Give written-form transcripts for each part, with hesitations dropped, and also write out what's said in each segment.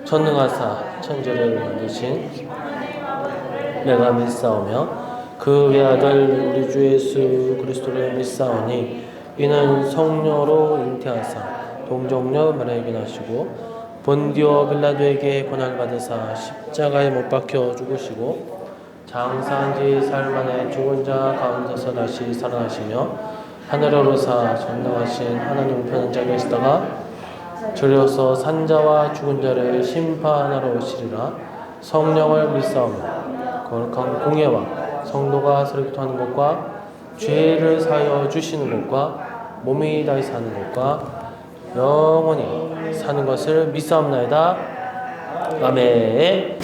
전능하사 천지를 만드신 내가 믿사오며 그 외아들 우리 주 예수 그리스도를 믿사오니 이는 성령으로 잉태하사 동정녀 마리아에게 나시고 본디오 빌라도에게 고난을 받으사 십자가에 못 박혀 죽으시고 장사한 지 사흘 만에 죽은 자 가운데서 다시 살아나시며 하늘에 오르사 전능하신 하나님 우편한 자에 계시다가 저리로서 산자와 죽은 자를 심판하러 오시리라. 성령을 믿사오며 거룩한 공예와 성도가 서로 기도하는 것과 죄를 사하여 주시는 것과 몸이 다시 사는 것과 영원히 사는 것을 믿사옵나이다. 아멘.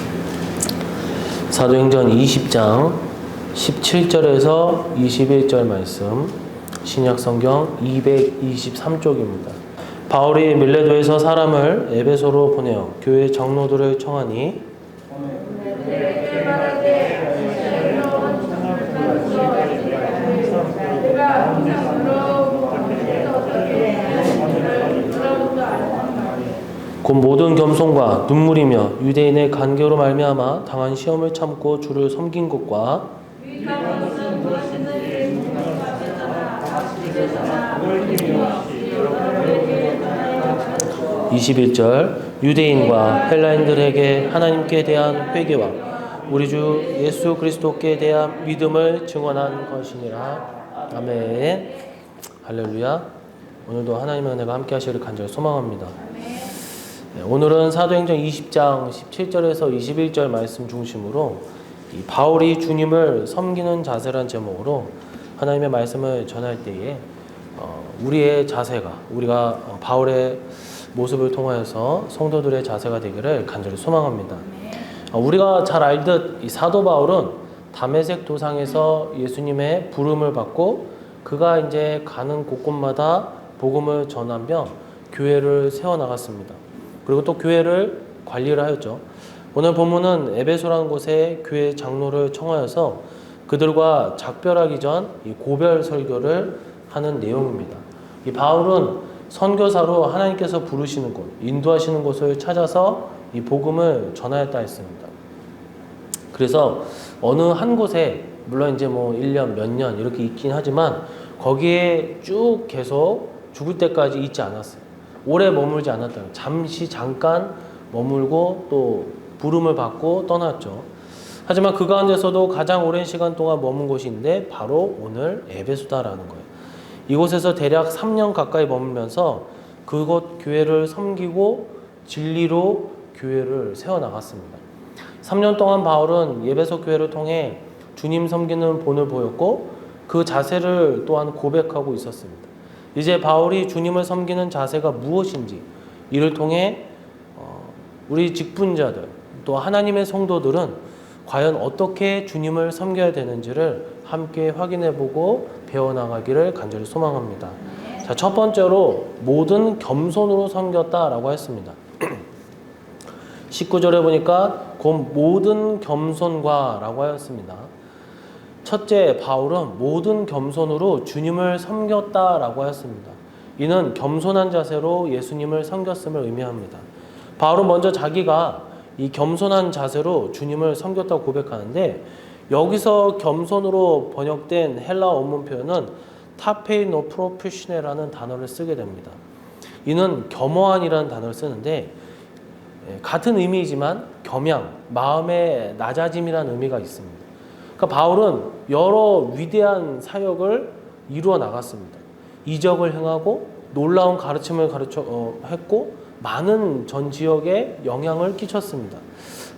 사도행전 20장 17절에서 21절 말씀, 신약성경 223쪽입니다. 바울이 밀레도에서 사람을 에베소로 보내어 교회 장로들을 청하니 곧 모든 겸손과 눈물이며 유대인의 간계로 말미암아 당한 시험을 참고 주를 섬긴 것과 21절 유대인과 헬라인들에게 하나님께 대한 회개와 우리 주 예수 그리스도께 대한 믿음을 증언한 것이니라. 아멘. 할렐루야. 오늘도 하나님의 은혜가 함께 하시기를 간절히 소망합니다. 오늘은 사도행전 20장 17절에서 21절 말씀 중심으로 바울이 주님을 섬기는 자세라는 제목으로 하나님의 말씀을 전할 때에 우리의 자세가 우리가 바울의 모습을 통하여서 성도들의 자세가 되기를 간절히 소망합니다. 우리가 잘 알듯 이 사도 바울은 다메섹 도상에서 예수님의 부름을 받고 그가 이제 가는 곳곳마다 복음을 전하며 교회를 세워나갔습니다. 그리고 또 교회를 관리를 하였죠. 오늘 본문은 에베소라는 곳에 교회 장로를 청하여서 그들과 작별하기 전 이 고별 설교를 하는 내용입니다. 이 바울은 선교사로 하나님께서 부르시는 곳, 인도하시는 곳을 찾아서 이 복음을 전하였다 했습니다. 그래서 어느 한 곳에 물론 이제 뭐 1년 몇 년 이렇게 있긴 하지만 거기에 쭉 계속 죽을 때까지 있지 않았어요. 오래 머물지 않았다. 잠깐 머물고 또 부름을 받고 떠났죠. 하지만 그 가운데서도 가장 오랜 시간 동안 머문 곳인데 바로 오늘 에베소다라는 거예요. 이곳에서 대략 3년 가까이 머물면서 그곳 교회를 섬기고 진리로 교회를 세워나갔습니다. 3년 동안 바울은 에베소 교회를 통해 주님 섬기는 본을 보였고 그 자세를 또한 고백하고 있었습니다. 이제 바울이 주님을 섬기는 자세가 무엇인지 이를 통해 우리 직분자들 또 하나님의 성도들은 과연 어떻게 주님을 섬겨야 되는지를 함께 확인해보고 배워나가기를 간절히 소망합니다. 자, 첫 번째로 모든 겸손으로 섬겼다라고 했습니다. 19절에 보니까 곧 모든 겸손과 라고 하였습니다. 첫째, 바울은 모든 겸손으로 주님을 섬겼다라고 하였습니다. 이는 겸손한 자세로 예수님을 섬겼음을 의미합니다. 바울은 먼저 자기가 이 겸손한 자세로 주님을 섬겼다고 고백하는데 여기서 겸손으로 번역된 헬라 원문 표현은 타페이노 프로페시네라는 단어를 쓰게 됩니다. 이는 겸허한이라는 단어를 쓰는데 같은 의미이지만 겸양, 마음의 낮아짐이라는 의미가 있습니다. 그러니까 바울은 여러 위대한 사역을 이루어 나갔습니다. 이적을 행하고 놀라운 가르침을 했고 많은 전 지역에 영향을 끼쳤습니다.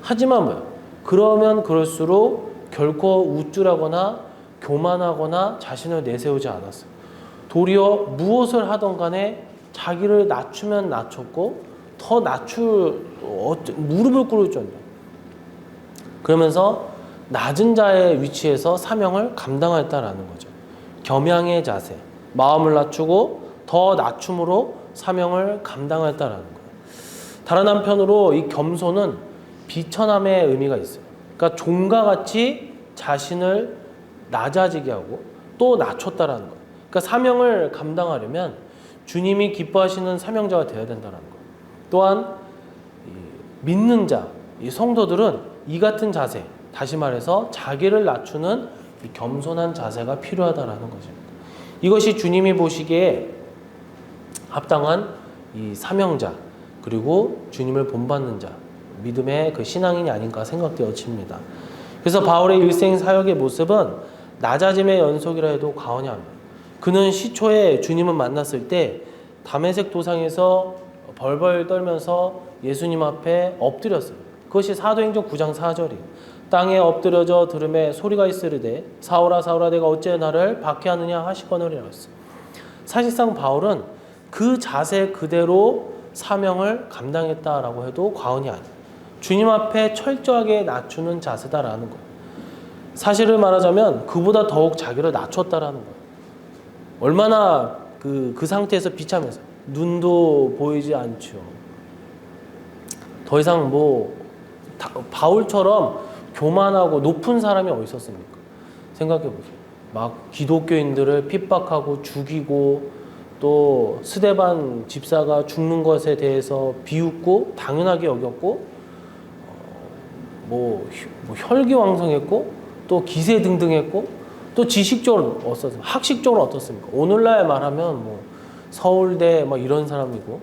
하지만 뭐요? 그러면 그럴수록 결코 우쭐하거나 교만하거나 자신을 내세우지 않았어요. 도리어 무엇을 하던 간에 자기를 낮추면 낮췄고 더 무릎을 꿇을 정도. 그러면서 낮은 자의 위치에서 사명을 감당하였다라는 거죠. 겸양의 자세, 마음을 낮추고 더 낮춤으로 사명을 감당하였다라는 거예요. 다른 한편으로 이 겸손은 비천함의 의미가 있어요. 그러니까 종과 같이 자신을 낮아지게 하고 또 낮췄다라는 거예요. 그러니까 사명을 감당하려면 주님이 기뻐하시는 사명자가 되어야 된다는 거예요. 또한 믿는 자, 이 성도들은 이 같은 자세, 다시 말해서 자기를 낮추는 이 겸손한 자세가 필요하다라는 것입니다. 이것이 주님이 보시기에 합당한 이 사명자, 그리고 주님을 본받는 자, 믿음의 그 신앙인이 아닌가 생각되어집니다. 그래서 바울의 일생 사역의 모습은 낮아짐의 연속이라 해도 과언이 아닙니다. 그는 시초에 주님을 만났을 때 다메섹 도상에서 벌벌 떨면서 예수님 앞에 엎드렸어요. 그것이 사도행전 9장 4절이에요. 땅에 엎드려져 들음에 소리가 있으르되 사울아 사울아 내가 어찌 나를 박해하느냐 하시거니라 했어요. 사실상 바울은 그 자세 그대로 사명을 감당했다라고 해도 과언이 아니에요. 주님 앞에 철저하게 낮추는 자세다라는 거예요. 사실을 말하자면 그보다 더욱 자기를 낮췄다라는 거예요. 얼마나 그 상태에서 비참해서 눈도 보이지 않죠. 더 이상 바울처럼 교만하고 높은 사람이 어디 있었습니까? 생각해 보세요. 막 기독교인들을 핍박하고 죽이고 또 스데반 집사가 죽는 것에 대해서 비웃고 당연하게 여겼고 혈기왕성했고 또 기세등등했고 또 지식적으로 어떻습니까? 학식적으로 어떻습니까? 오늘날 말하면 서울대 이런 사람이고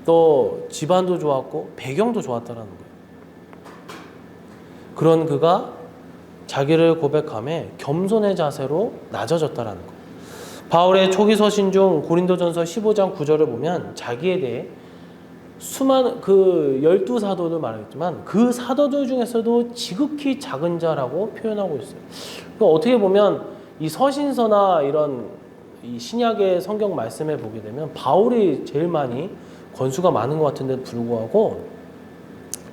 또 집안도 좋았고 배경도 좋았다라는 거예요. 그런 그가 자기를 고백함에 겸손의 자세로 낮아졌다라는 거예요. 바울의 초기 서신 중 고린도전서 15장 9절을 보면 자기에 대해 수많은 12사도를 말했지만 그 사도들 중에서도 지극히 작은 자라고 표현하고 있어요. 그러니까 어떻게 보면 이 서신서나 이런 이 신약의 성경 말씀에 보게 되면 바울이 제일 많이 권수가 많은 것 같은데도 불구하고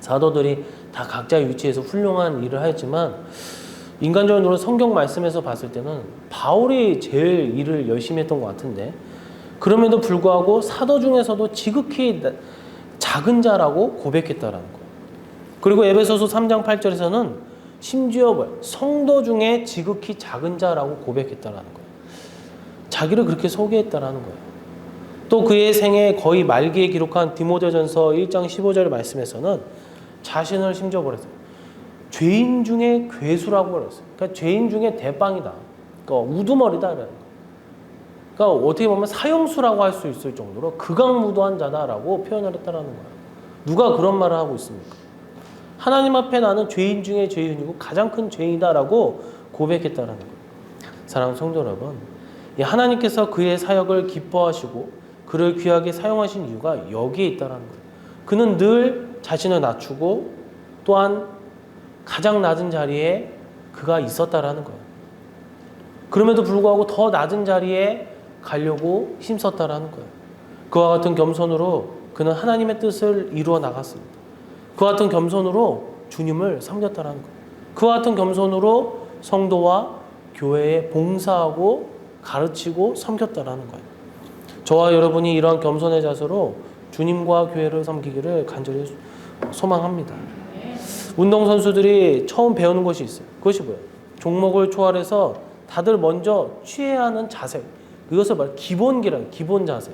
사도들이 다 각자의 위치에서 훌륭한 일을 하였지만 인간적으로 성경 말씀에서 봤을 때는 바울이 제일 일을 열심히 했던 것 같은데 그럼에도 불구하고 사도 중에서도 지극히 작은 자라고 고백했다라는 거예요. 그리고 에베소서 3장 8절에서는 심지어 성도 중에 지극히 작은 자라고 고백했다라는 거예요. 자기를 그렇게 소개했다라는 거예요. 또 그의 생애 거의 말기에 기록한 디모데전서 1장 15절 말씀에서는 자신을 심지어 그랬어요. 죄인 중에 괴수라고 그랬어요. 그러니까 죄인 중에 대빵이다. 그러니까 우두머리다. 그러니까 어떻게 보면 사형수라고 할 수 있을 정도로 극악무도한 자다라고 표현을 했다는 거예요. 누가 그런 말을 하고 있습니까? 하나님 앞에 나는 죄인 중에 죄인이고 가장 큰 죄인이다라고 고백했다는 거예요. 사랑하는 성도 여러분, 하나님께서 그의 사역을 기뻐하시고 그를 귀하게 사용하신 이유가 여기에 있다는 거예요. 그는 늘 자신을 낮추고 또한 가장 낮은 자리에 그가 있었다라는 거예요. 그럼에도 불구하고 더 낮은 자리에 가려고 힘썼다라는 거예요. 그와 같은 겸손으로 그는 하나님의 뜻을 이루어 나갔습니다. 그와 같은 겸손으로 주님을 섬겼다라는 거예요. 그와 같은 겸손으로 성도와 교회에 봉사하고 가르치고 섬겼다라는 거예요. 저와 여러분이 이러한 겸손의 자세로 주님과 교회를 섬기기를 간절히 소망합니다. 운동선수들이 처음 배우는 것이 있어요. 그것이 뭐예요? 종목을 초월해서 다들 먼저 취해야 하는 자세. 이것을 말 기본기란 기본 자세.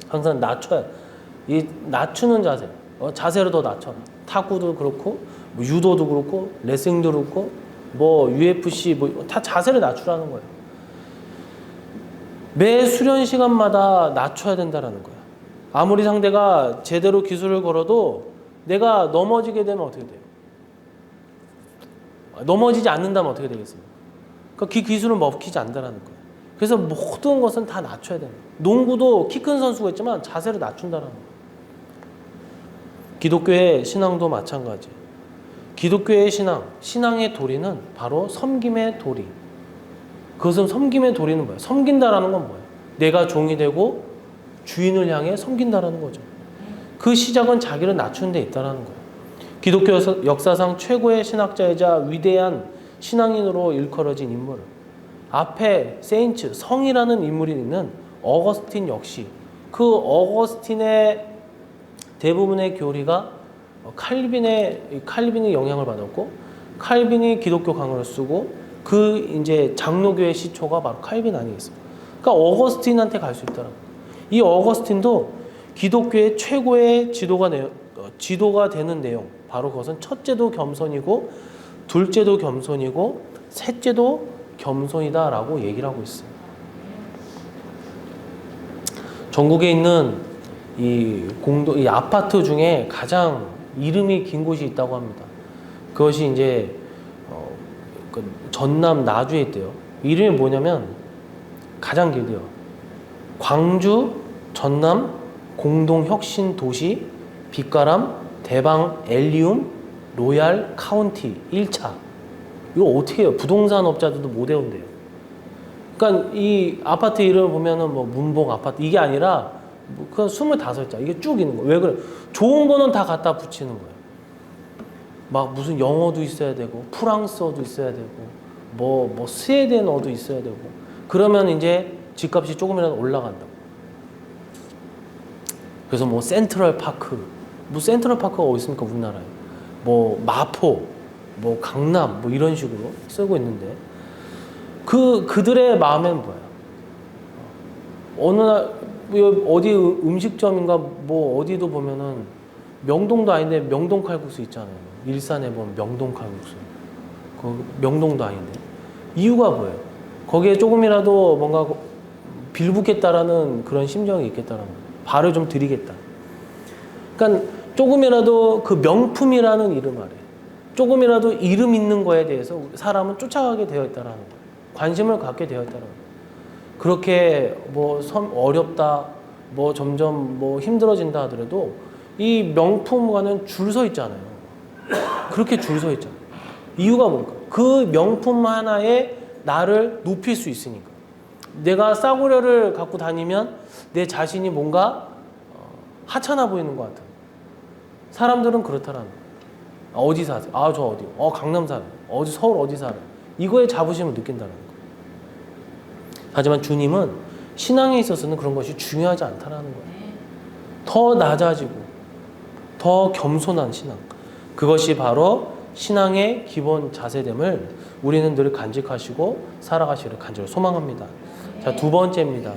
항상 낮춰야. 이 낮추는 자세. 자세를 더 낮춰라. 탁구도 그렇고, 유도도 그렇고, 레슬링도 그렇고, UFC 다 자세를 낮추라는 거예요. 매 수련 시간마다 낮춰야 된다는 거예요. 아무리 상대가 제대로 기술을 걸어도 내가 넘어지게 되면 어떻게 돼요? 넘어지지 않는다면 어떻게 되겠습니까? 그 기술을 먹히지 않는다는 거예요. 그래서 모든 것은 다 낮춰야 됩니다. 농구도 키 큰 선수가 있지만 자세를 낮춘다는 거예요. 기독교의 신앙도 마찬가지예요. 기독교의 신앙의 도리는 바로 섬김의 도리. 그것은 섬김의 도리는 뭐예요? 섬긴다라는 건 뭐예요? 내가 종이 되고 주인을 향해 섬긴다라는 거죠. 그 시작은 자기를 낮추는 데 있다는 거예요. 기독교 역사상 최고의 신학자이자 위대한 신앙인으로 일컬어진 인물, 앞에 세인츠, 성이라는 인물이 있는 어거스틴 역시 그 어거스틴의 대부분의 교리가 칼빈의 영향을 받았고, 칼빈이 기독교 강어를 쓰고 그 이제 장로교의 시초가 바로 칼빈 아니겠습니까? 그러니까 어거스틴한테 갈 수 있다는 거예요. 이 어거스틴도 기독교의 최고의 지도가 되는 내용, 바로 그것은 첫째도 겸손이고 둘째도 겸손이고 셋째도 겸손이다라고 얘기를 하고 있어요. 전국에 있는 이 아파트 중에 가장 이름이 긴 곳이 있다고 합니다. 그것이 이제 전남 나주에 있대요. 이름이 뭐냐면 가장 길대요. 광주 전남 공동혁신도시 빛가람 대방 엘리움 로얄 카운티 1차. 이거 어떻게 해요? 부동산 업자들도 못 외운대요. 그러니까 이 아파트 이름을 보면은 뭐 문복 아파트 이게 아니라 그냥 25자 이게 쭉 있는 거예요. 왜 그래? 좋은 거는 다 갖다 붙이는 거예요. 막 무슨 영어도 있어야 되고 프랑스어도 있어야 되고 뭐 스웨덴어도 있어야 되고 그러면 이제 집값이 조금이라도 올라간다고. 그래서 뭐 센트럴 파크 뭐 센트럴 파크가 어디 있습니까 우리나라에? 뭐 마포 뭐 강남 뭐 이런 식으로 쓰고 있는데 그들의 마음에는 뭐야? 어느 날 어디 음식점인가 뭐 어디도 보면은 명동도 아닌데 명동 칼국수 있잖아요. 일산에 보면 명동 칼국수. 그 명동도 아닌데 이유가 뭐예요? 거기에 조금이라도 뭔가 빌붙겠다라는 그런 심정이 있겠다라는 거예요. 발을 좀 들이겠다. 그러니까 조금이라도 그 명품이라는 이름 아래 조금이라도 이름 있는 거에 대해서 사람은 쫓아가게 되어 있다라는 거예요. 관심을 갖게 되어 있다라는 거예요. 그렇게 뭐 어렵다, 뭐 점점 뭐 힘들어진다 하더라도 이 명품과는 줄 서 있잖아요. 그렇게 줄 서 있잖아요. 이유가 뭘까? 그 명품 하나에 나를 높일 수 있으니까. 내가 싸구려를 갖고 다니면 내 자신이 뭔가 하찮아 보이는 것 같아. 사람들은 그렇다라는 거예요. 어디 사세요? 저 어디? 강남 살아요. 어디 서울 어디 살아요? 이거에 자부심을 느낀다는 거예요. 하지만 주님은 신앙에 있어서는 그런 것이 중요하지 않다라는 거예요. 더 낮아지고 더 겸손한 신앙. 그것이 바로 신앙의 기본 자세됨을 우리는 늘 간직하시고 살아가시기를 간절히 소망합니다. 자, 두 번째입니다.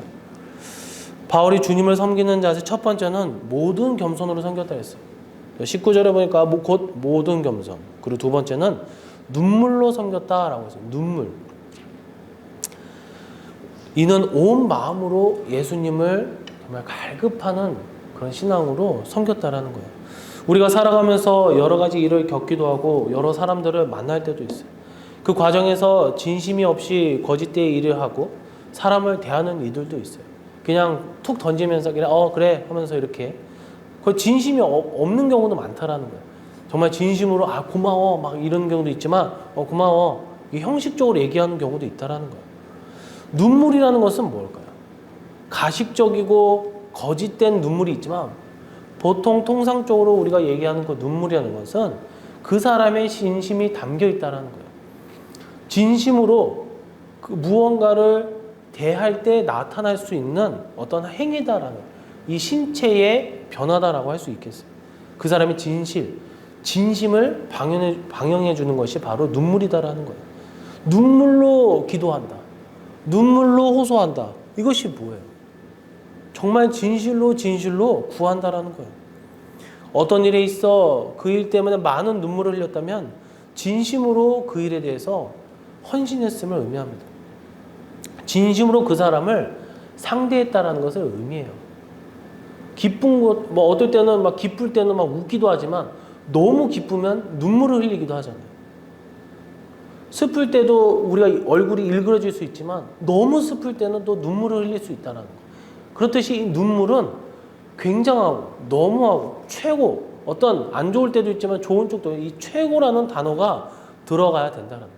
바울이 주님을 섬기는 자세 첫 번째는 모든 겸손으로 섬겼다 했어요. 19절에 보니까 곧 모든 겸손. 그리고 두 번째는 눈물로 섬겼다라고 했어요. 눈물. 이는 온 마음으로 예수님을 정말 갈급하는 그런 신앙으로 섬겼다라는 거예요. 우리가 살아가면서 여러 가지 일을 겪기도 하고 여러 사람들을 만날 때도 있어요. 그 과정에서 진심이 없이 거짓되이 일을 하고 사람을 대하는 이들도 있어요. 그냥 툭 던지면서 그냥 그래 하면서 이렇게 그 진심이 없는 경우도 많다라는 거예요. 정말 진심으로 고마워 막 이런 경우도 있지만 고마워 이게 형식적으로 얘기하는 경우도 있다라는 거예요. 눈물이라는 것은 뭘까요? 가식적이고 거짓된 눈물이 있지만 보통 통상적으로 우리가 얘기하는 그 눈물이라는 것은 그 사람의 진심이 담겨 있다는 거예요. 진심으로 그 무언가를 대할 때 나타날 수 있는 어떤 행위다라는 이 신체의 변화다라고 할 수 있겠어요. 그 사람의 진심을 방영해 주는 것이 바로 눈물이다라는 거예요. 눈물로 기도한다. 눈물로 호소한다. 이것이 뭐예요? 정말 진실로 구한다라는 거예요. 어떤 일에 있어 그 일 때문에 많은 눈물을 흘렸다면 진심으로 그 일에 대해서 헌신했음을 의미합니다. 진심으로 그 사람을 상대했다라는 것을 의미해요. 기쁜 것, 뭐 어떨 때는 막 기쁠 때는 막 웃기도 하지만 너무 기쁘면 눈물을 흘리기도 하잖아요. 슬플 때도 우리가 얼굴이 일그러질 수 있지만 너무 슬플 때는 또 눈물을 흘릴 수 있다는 거. 그렇듯이 이 눈물은 굉장하고 너무하고 최고 어떤 안 좋을 때도 있지만 좋은 쪽도 이 최고라는 단어가 들어가야 된다는 거예요.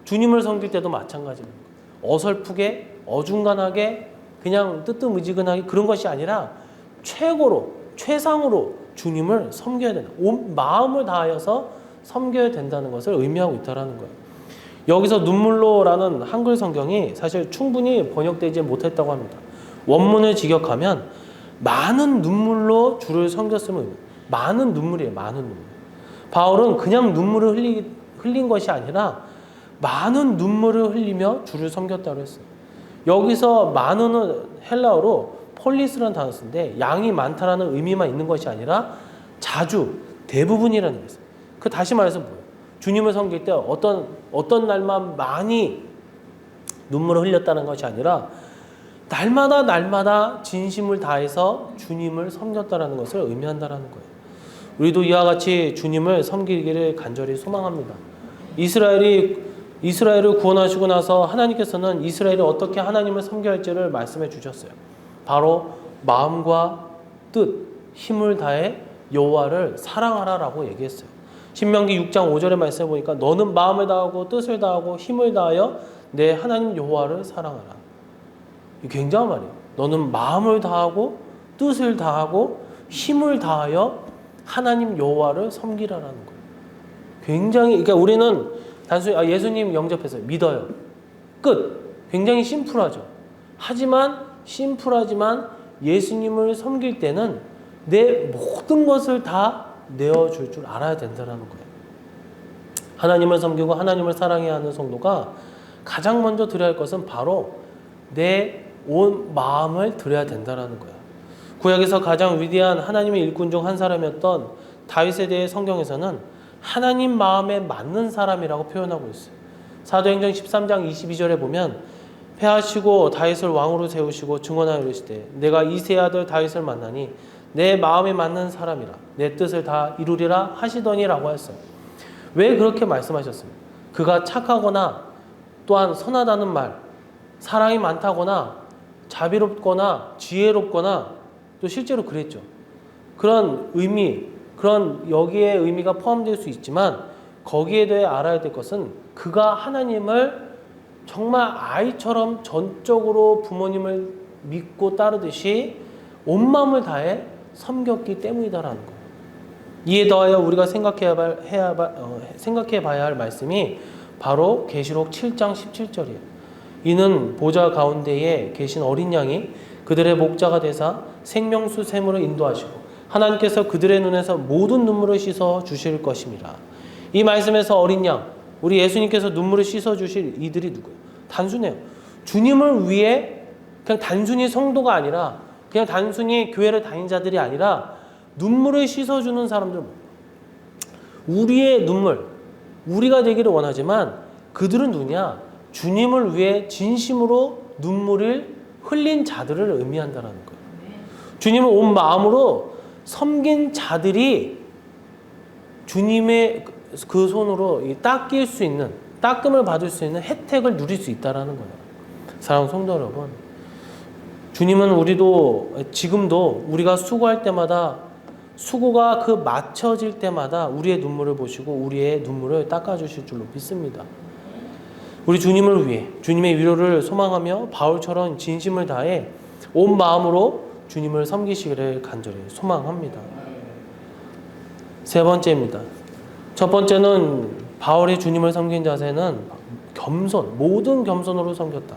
주님을 섬길 때도 마찬가지입니다. 어설프게 어중간하게 그냥 뜨뜻미지근하게 그런 것이 아니라 최고로 최상으로 주님을 섬겨야 된다. 온 마음을 다하여서 섬겨야 된다는 것을 의미하고 있다는 거예요. 여기서 눈물로라는 한글 성경이 사실 충분히 번역되지 못했다고 합니다. 원문을 직역하면 많은 눈물로 주를 섬겼음을 많은 눈물이에요. 많은 눈물. 바울은 그냥 눈물을 흘린 것이 아니라 많은 눈물을 흘리며 주를 섬겼다고 했어요. 여기서 많은은 헬라어로 폴리스라는 단어 쓰는데 양이 많다라는 의미만 있는 것이 아니라 자주, 대부분이라는 게 있어요. 그 다시 말해서 뭐예요? 주님을 섬길 때 어떤 날만 많이 눈물을 흘렸다는 것이 아니라 날마다 진심을 다해서 주님을 섬겼다라는 것을 의미한다라는 거예요. 우리도 이와 같이 주님을 섬기기를 간절히 소망합니다. 이스라엘을 구원하시고 나서 하나님께서는 이스라엘이 어떻게 하나님을 섬겨야 할지를 말씀해 주셨어요. 바로 마음과 뜻, 힘을 다해 여호와를 사랑하라라고 얘기했어요. 신명기 6장 5절의 말씀을 보니까 너는 마음을 다하고 뜻을 다하고 힘을 다하여 내 하나님 여호와를 사랑하라. 이 굉장한 말이에요. 너는 마음을 다하고 뜻을 다하고 힘을 다하여 하나님 여호와를 섬기라라는 거예요. 굉장히, 그러니까 우리는 단순히 예수님 영접해서 믿어요. 끝. 굉장히 심플하죠. 심플하지만 예수님을 섬길 때는 내 모든 것을 다 내어줄 줄 알아야 된다는 거예요. 하나님을 섬기고 하나님을 사랑해야 하는 성도가 가장 먼저 드려야 할 것은 바로 내 온 마음을 드려야 된다는 거예요. 구약에서 가장 위대한 하나님의 일꾼 중 한 사람이었던 다윗에 대해 성경에서는 하나님 마음에 맞는 사람이라고 표현하고 있어요. 사도행전 13장 22절에 보면 패하시고 다윗을 왕으로 세우시고 증언하여 이르시되 내가 이새의 아들 다윗을 만나니 내 마음에 맞는 사람이라 내 뜻을 다 이루리라 하시더니라고 했어요. 왜 그렇게 말씀하셨습니까? 그가 착하거나 또한 선하다는 말, 사랑이 많다거나 자비롭거나 지혜롭거나 또 실제로 그랬죠. 그런 의미, 그런 여기에 의미가 포함될 수 있지만 거기에 대해 알아야 될 것은 그가 하나님을 정말 아이처럼 전적으로 부모님을 믿고 따르듯이 온 마음을 다해 섬겼기 때문이다라는 거예요. 이에 더하여 우리가 생각해 봐야 할 말씀이 바로 계시록 7장 17절이에요. 이는 보좌 가운데에 계신 어린 양이 그들의 목자가 되사 생명수 샘으로 인도하시고 하나님께서 그들의 눈에서 모든 눈물을 씻어 주실 것입니다. 이 말씀에서 어린 양, 우리 예수님께서 눈물을 씻어 주실 이들이 누구예요? 단순해요. 주님을 위해 그냥 단순히 성도가 아니라 그냥 단순히 교회를 다닌 자들이 아니라 눈물을 씻어주는 사람들, 우리의 눈물, 우리가 되기를 원하지만 그들은 누구냐? 주님을 위해 진심으로 눈물을 흘린 자들을 의미한다는 거예요. 주님을 온 마음으로 섬긴 자들이 주님의 그 손으로 닦일 수 있는, 닦음을 받을 수 있는 혜택을 누릴 수 있다는 거예요. 사랑하는 성도 여러분, 주님은 우리도 지금도 우리가 수고할 때마다 수고가 그 맞춰질 때마다 우리의 눈물을 보시고 우리의 눈물을 닦아주실 줄로 믿습니다. 우리 주님을 위해 주님의 위로를 소망하며 바울처럼 진심을 다해 온 마음으로 주님을 섬기시기를 간절히 소망합니다. 세 번째입니다. 첫 번째는 바울이 주님을 섬긴 자세는 겸손, 모든 겸손으로 섬겼다.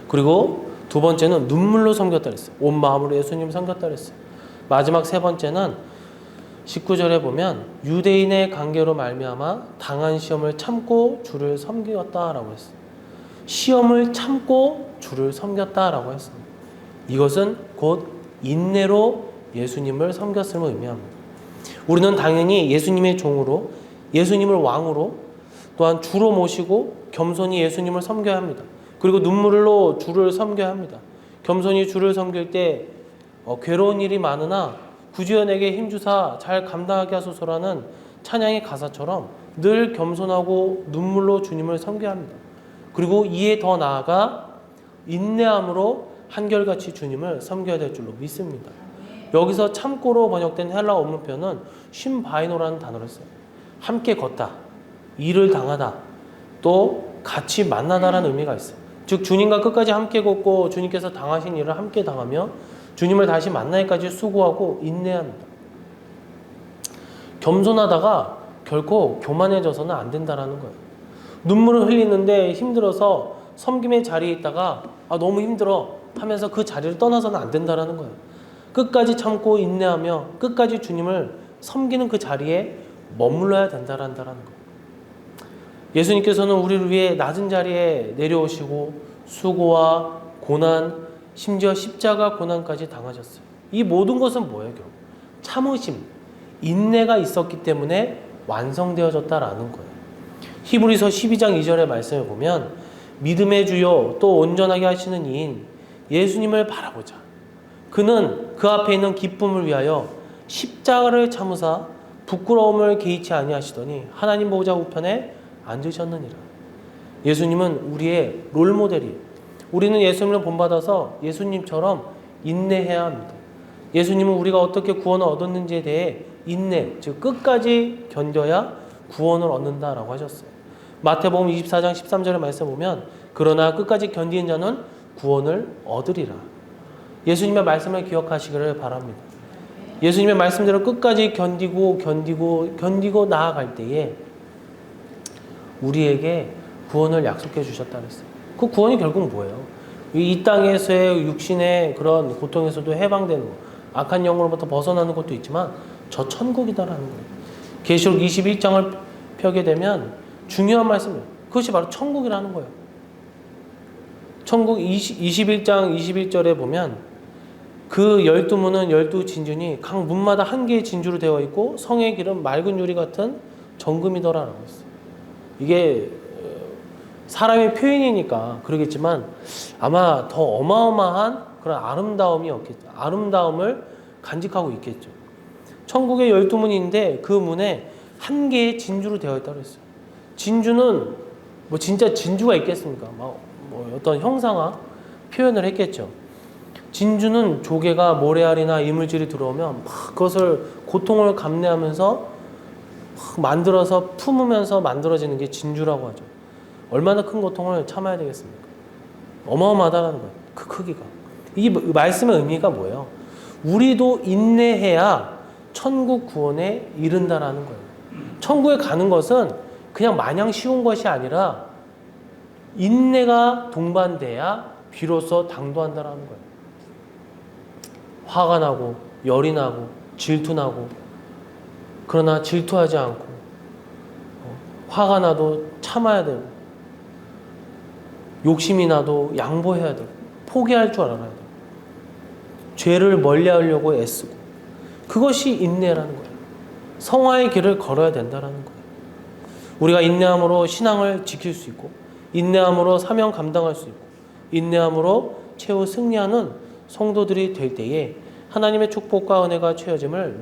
그리고 두 번째는 눈물로 섬겼다 그랬어요. 온 마음으로 예수님 섬겼다 그랬어요. 마지막 세 번째는 19절에 보면 유대인의 관계로 말미암아 당한 시험을 참고 주를 섬겼다라고 했어요. 시험을 참고 주를 섬겼다라고 했습니다. 이것은 곧 인내로 예수님을 섬겼음을 의미합니다. 우리는 당연히 예수님의 종으로, 예수님을 왕으로, 또한 주로 모시고 겸손히 예수님을 섬겨야 합니다. 그리고 눈물로 주를 섬겨야 합니다. 겸손히 주를 섬길 때 괴로운 일이 많으나 구주여 내게 힘주사 잘 감당하게 하소서라는 찬양의 가사처럼 늘 겸손하고 눈물로 주님을 섬겨야 합니다. 그리고 이에 더 나아가 인내함으로 한결같이 주님을 섬겨야 될 줄로 믿습니다. 여기서 참고로 번역된 헬라 원문표는 쉼바이노라는 단어를 써요. 함께 걷다, 일을 당하다, 또 같이 만나다라는 의미가 있어요. 즉 주님과 끝까지 함께 걷고 주님께서 당하신 일을 함께 당하며 주님을 다시 만나기까지 수고하고 인내합니다. 겸손하다가 결코 교만해져서는 안 된다는 거예요. 눈물을 흘리는데 힘들어서 섬김의 자리에 있다가 너무 힘들어 하면서 그 자리를 떠나서는 안 된다는 거예요. 끝까지 참고 인내하며 끝까지 주님을 섬기는 그 자리에 머물러야 된다는 거예요. 예수님께서는 우리를 위해 낮은 자리에 내려오시고 수고와 고난, 심지어 십자가 고난까지 당하셨어요. 이 모든 것은 뭐예요? 결국 참으심, 인내가 있었기 때문에 완성되어졌다라는 거예요. 히브리서 12장 2절의 말씀을 보면 믿음의 주요 또 온전하게 하시는 이인 예수님을 바라보자. 그는 그 앞에 있는 기쁨을 위하여 십자가를 참으사 부끄러움을 개의치 아니하시더니 하나님 보좌 우편에 앉으셨느니라. 예수님은 우리의 롤모델이에요. 우리는 예수님을 본받아서 예수님처럼 인내해야 합니다. 예수님은 우리가 어떻게 구원을 얻었는지에 대해 인내, 즉 끝까지 견뎌야 구원을 얻는다라고 하셨어요. 마태복음 24장 13절의 말씀 보면 그러나 끝까지 견디는 자는 구원을 얻으리라. 예수님의 말씀을 기억하시기를 바랍니다. 예수님의 말씀대로 끝까지 견디고 나아갈 때에 우리에게 구원을 약속해 주셨다 그랬어요. 그 구원이 결국 뭐예요? 이 땅에서의 육신의 그런 고통에서도 해방되는 거, 악한 영으로부터 벗어나는 것도 있지만 저 천국이다라는 거예요. 계시록 21장을 펴게 되면 중요한 말씀이에요. 그것이 바로 천국이라는 거예요. 천국 21장 21절에 보면 그 12문은 12진주니 각 문마다 한 개의 진주로 되어 있고 성의 길은 맑은 유리 같은 정금이더라라고 했어요. 이게 사람의 표현이니까 그러겠지만 아마 더 어마어마한 그런 아름다움을 간직하고 있겠죠. 천국의 12문인데 그 문에 한 개의 진주로 되어 있다고 했어요. 진주는 뭐 진짜 진주가 있겠습니까? 뭐 어떤 형상화 표현을 했겠죠. 진주는 조개가 모래알이나 이물질이 들어오면 막 그것을 고통을 감내하면서 막 만들어서 품으면서 만들어지는 게 진주라고 하죠. 얼마나 큰 고통을 참아야 되겠습니까? 어마어마하다는 거예요. 그 크기가. 이 말씀의 의미가 뭐예요? 우리도 인내해야 천국 구원에 이른다라는 거예요. 천국에 가는 것은 그냥 마냥 쉬운 것이 아니라 인내가 동반돼야 비로소 당도한다라는 거예요. 화가 나고 열이 나고 질투나고 그러나 질투하지 않고 화가 나도 참아야 되고 욕심이 나도 양보해야 되고 포기할 줄 알아야 되고 죄를 멀리하려고 애쓰고 그것이 인내라는 거예요. 성화의 길을 걸어야 된다라는 거예요. 우리가 인내함으로 신앙을 지킬 수 있고 인내함으로 사명 감당할 수 있고 인내함으로 최후 승리하는 성도들이 될 때에 하나님의 축복과 은혜가 채워짐을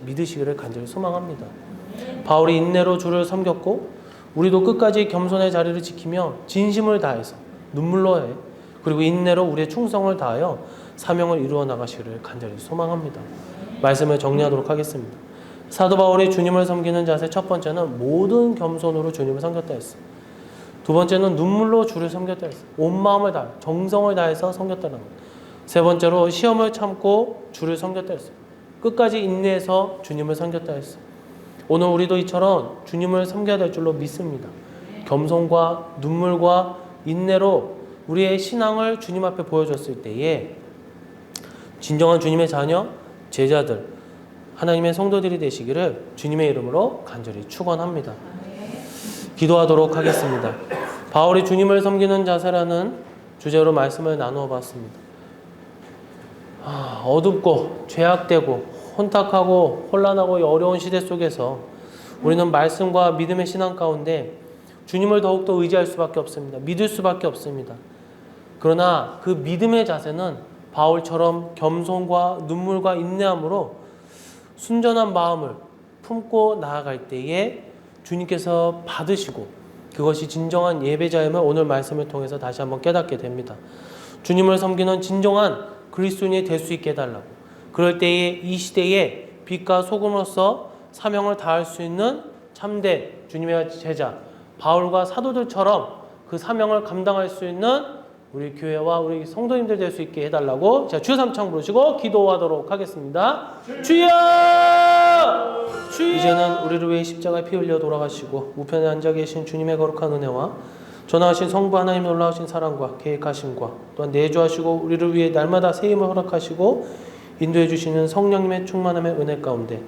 믿으시기를 간절히 소망합니다. 바울이 인내로 주를 섬겼고 우리도 끝까지 겸손의 자리를 지키며 진심을 다해서 눈물로 해 그리고 인내로 우리의 충성을 다하여 사명을 이루어 나가시기를 간절히 소망합니다. 말씀을 정리하도록 하겠습니다. 사도 바울이 주님을 섬기는 자세 첫 번째는 모든 겸손으로 주님을 섬겼다 했어요. 두 번째는 눈물로 주를 섬겼다 했어요. 온 마음을 다해 정성을 다해서 섬겼다는 거예요. 세 번째로 시험을 참고 주를 섬겼다 했어요. 끝까지 인내해서 주님을 섬겼다 했어요. 오늘 우리도 이처럼 주님을 섬겨야 될 줄로 믿습니다. 겸손과 눈물과 인내로 우리의 신앙을 주님 앞에 보여줬을 때에 진정한 주님의 자녀, 제자들, 하나님의 성도들이 되시기를 주님의 이름으로 간절히 축원합니다. 기도하도록 하겠습니다. 바울이 주님을 섬기는 자세라는 주제로 말씀을 나누어 봤습니다. 어둡고 죄악되고 혼탁하고 혼란하고 어려운 시대 속에서 우리는 말씀과 믿음의 신앙 가운데 주님을 더욱더 의지할 수밖에 없습니다. 믿을 수밖에 없습니다. 그러나 그 믿음의 자세는 바울처럼 겸손과 눈물과 인내함으로 순전한 마음을 품고 나아갈 때에 주님께서 받으시고 그것이 진정한 예배자임을 오늘 말씀을 통해서 다시 한번 깨닫게 됩니다. 주님을 섬기는 진정한 그리스도인이 될 수 있게 해달라고. 그럴 때에 이 시대에 빛과 소금으로서 사명을 다할 수 있는 참된 주님의 제자 바울과 사도들처럼 그 사명을 감당할 수 있는 우리 교회와 우리 성도님들 될 수 있게 해달라고 자 주여 삼창 부르시고 기도하도록 하겠습니다. 주여! 이제는 우리를 위해 십자가에 피 흘려 돌아가시고 우편에 앉아 계신 주님의 거룩한 은혜와 전하신 성부 하나님의 놀라우신 사랑과 계획하심과 또한 내주하시고 우리를 위해 날마다 새 힘을 허락하시고 인도해 주시는 성령님의 충만함의 은혜 가운데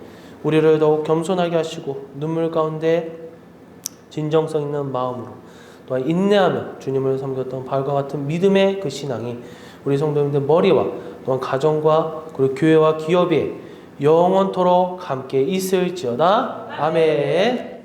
우리를 더욱 겸손하게 하시고 눈물 가운데 진정성 있는 마음으로 또한 인내하며 주님을 섬겼던 바울과 같은 믿음의 그 신앙이 우리 성도님들 머리와 또한 가정과 그리고 교회와 기업에 영원토록 함께 있을지어다. 아멘.